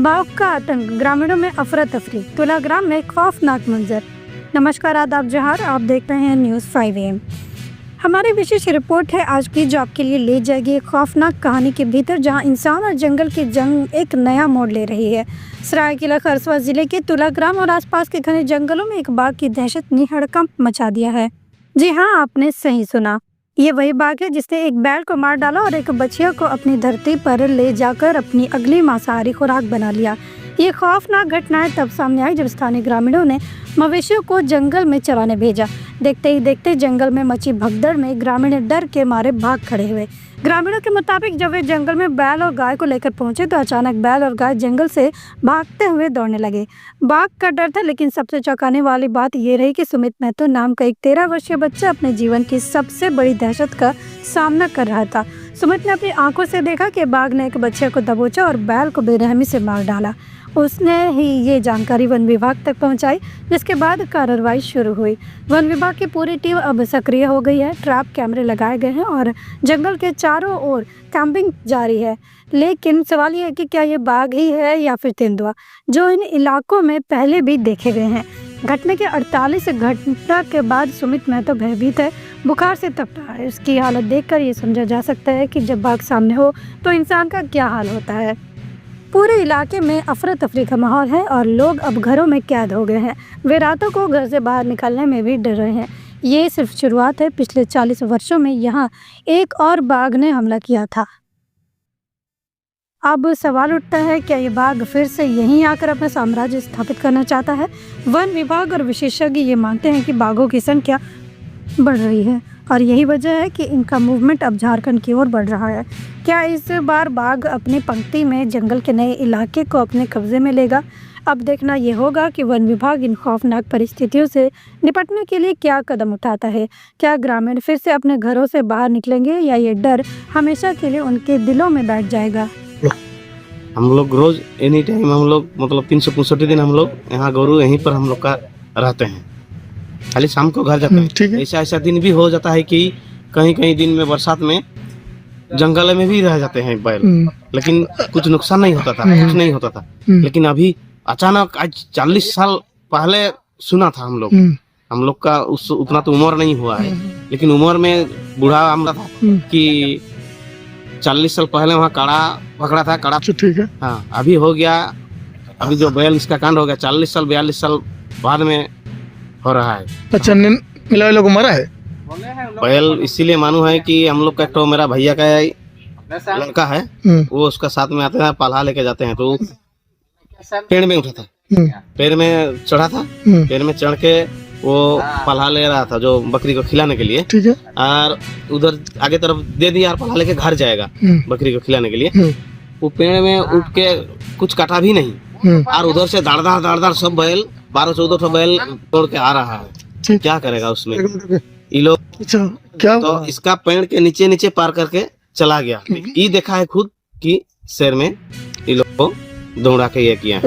बाघ का आतंक, ग्रामीणों में अफरा तफरी, तुला ग्राम में खौफनाक मंजर। नमस्कार, आदाब जोहार, आप देख रहे हैं न्यूज़ 5 AM। हमारी विशेष रिपोर्ट है आज की, जो आपके लिए ले जाएगी एक खौफनाक कहानी के भीतर, जहां इंसान और जंगल की जंग एक नया मोड़ ले रही है। सरायकेला खरसवां जिले के तुला ग्राम और आसपास के घने जंगलों में एक बाघ की दहशत ने हड़कंप मचा दिया है। जी हाँ, आपने सही सुना, ये वही बाघ है जिसने एक बैल को मार डाला और एक बछिया को अपनी धरती पर ले जाकर अपनी अगली मांसाहारी खुराक बना लिया। ये खौफनाक घटनाएं तब सामने आई जब स्थानीय ग्रामीणों ने मवेशियों को जंगल में चराने भेजा। देखते ही देखते जंगल में मची भगदड़ में ग्रामीण डर के मारे भाग खड़े हुए। ग्रामीणों के मुताबिक जब वे जंगल में बैल और गाय को लेकर पहुंचे तो अचानक बैल और गाय जंगल से भागते हुए दौड़ने लगे। बाघ का डर था, लेकिन सबसे चौंकाने वाली बात ये रही कि सुमित महतो नाम का एक 13 वर्षीय बच्चा अपने जीवन की सबसे बड़ी दहशत का सामना कर रहा था। सुमित ने अपनी आंखों से देखा कि बाघ ने एक बच्चे को दबोचा और बैल को बेरहमी से मार डाला। उसने ही ये जानकारी वन विभाग तक पहुंचाई, जिसके बाद कार्रवाई शुरू हुई। वन विभाग की पूरी टीम अब सक्रिय हो गई है, ट्रैप कैमरे लगाए गए हैं और जंगल के चारों ओर कैंपिंग जारी है। लेकिन सवाल ये है कि क्या ये बाघ ही है या फिर तेंदुआ, जो इन इलाकों में पहले भी देखे गए हैं। घटना के 48 घंटा के बाद सुमित महतो भयभीत है, बुखार से तप रहा है। उसकी हालत देखकर ये समझा जा सकता है कि जब बाघ सामने हो तो इंसान का क्या हाल होता है। पूरे इलाके में अफरा तफरी का माहौल है और लोग अब घरों में कैद हो गए हैं। वे रातों को घर से बाहर निकलने में भी डर रहे हैं। ये सिर्फ शुरुआत है, पिछले 40 वर्षों में यहाँ एक और बाघ ने हमला किया था। अब सवाल उठता है, क्या ये बाघ फिर से यहीं आकर अपना साम्राज्य स्थापित करना चाहता है? वन विभाग और विशेषज्ञ ये मानते हैं कि बाघों की संख्या बढ़ रही है और यही वजह है कि इनका मूवमेंट अब झारखंड की ओर बढ़ रहा है। क्या इस बार बाघ अपनी पंक्ति में जंगल के नए इलाके को अपने कब्जे में लेगा? अब देखना ये होगा कि वन विभाग इन खौफनाक परिस्थितियों से निपटने के लिए क्या कदम उठाता है। क्या ग्रामीण फिर से अपने घरों से बाहर निकलेंगे या ये डर हमेशा के लिए उनके दिलों में बैठ जाएगा? हम लोग रोज एनी टाइम हम लोग मतलब 365 दिन हम लोग यहाँ गोरू यहीं पर हम लोग का रहते हैं। खाली शाम को घर जाते हैं। ऐसा दिन भी हो जाता है कि कहीं कहीं दिन में बरसात में जंगल में भी रह जाते हैं बैल, लेकिन कुछ नुकसान नहीं होता था, कुछ नहीं होता था। लेकिन अभी अचानक आज 40 साल पहले सुना था हम लोग का उतना तो उम्र नहीं हुआ है, लेकिन उम्र में बूढ़ा हमरा था कि 40 साल पहले वहाँ काड़ा पकड़ा था। काड़ा ठीक है, हाँ अभी हो गया। अभी जो बैल इसका कांड हो गया 40 साल 42 साल बाद में हो रहा है। अच्छा, मिला लोग मरा है बैल, इसीलिए मालूम है कि हम लोग का तो मेरा भैया का लड़का है, वो उसका साथ में आते हैं, पाला लेके जाते हैं। तो पेड़ में उठा था, पेड़ में चढ़ा था, पेड़ में चढ़ के वो पल्हा ले रहा था जो बकरी को खिलाने के लिए। ठीक है, और उधर आगे तरफ दे दिया और पल्हा लेके घर जाएगा बकरी को खिलाने के लिए। वो पेड़ में उठ के कुछ काटा भी नहीं और उधर से दाड़ सब बैल 12-14 बैल तोड़ के आ रहा है। क्या करेगा उसमें ये लोग? क्या तो इसका पेड़ के नीचे पार करके चला गया। ये देखा है खुद कि शेर में ये लोग को दौड़ा के ये किया।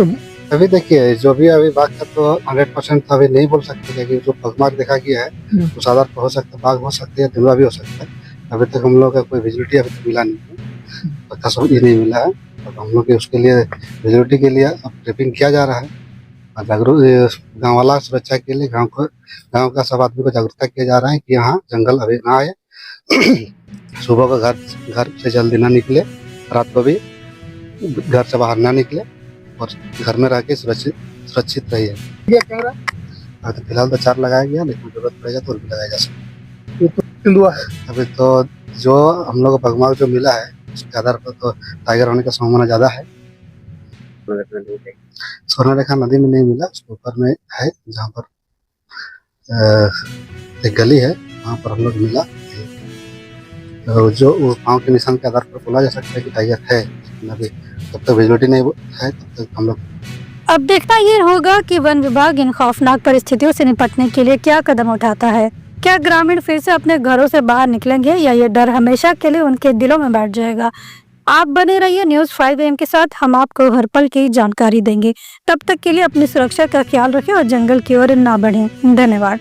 अभी देखिए, जो भी अभी बाघ का तो 100% अभी नहीं बोल सकते, क्योंकि जो पगमार्क देखा गया है वो साधारण हो सकता है, बाघ हो सकते हैं, तेंदुआ भी हो सकता है। अभी तक हम लोग का कोई विजिबिलिटी अभी तक मिला नहीं है, पक्का सब ये नहीं मिला है। अब हम लोग के उसके लिए विजिबिलिटी के लिए अब ट्रिपिंग किया जा रहा है और गाँव वाला सुरक्षा के लिए गाँव का सब आदमी को जागरूकता किया जा रहा है कि यहाँ जंगल अभी ना आए। सुबह को घर से जल्दी ना निकले, रात को भी घर से बाहर ना निकले और घर में रह के सुरक्षित रहिए। तो फिलहाल तो 4 लगाया गया, लेकिन जरूरत पड़ेगा तो और भी लगाया जा सकता है। अभी तो जो हम लोग को पगमार्क जो मिला है उसके आधार पर तो टाइगर होने का संभावना ज्यादा है। स्वर्णरेखा नदी में नहीं मिला, उसके ऊपर में है जहाँ पर एक गली है, वहाँ पर हम लोग मिला। तो जो पाँव के निशान के आधार पर बोला जा सकता है कि टाइगर है, लेकिन अभी तब तक विजिबिलिटी नहीं है, तब तक हम लोग। अब देखना ये होगा कि वन विभाग इन खौफनाक परिस्थितियों से निपटने के लिए क्या कदम उठाता है। क्या ग्रामीण फिर से अपने घरों से बाहर निकलेंगे या ये डर हमेशा के लिए उनके दिलों में बैठ जाएगा? आप बने रहिए न्यूज़ 5 AM के साथ, हम आपको हर पल की जानकारी देंगे। तब तक के लिए अपनी सुरक्षा का ख्याल रखें और जंगल की ओर ना बढ़ें। धन्यवाद।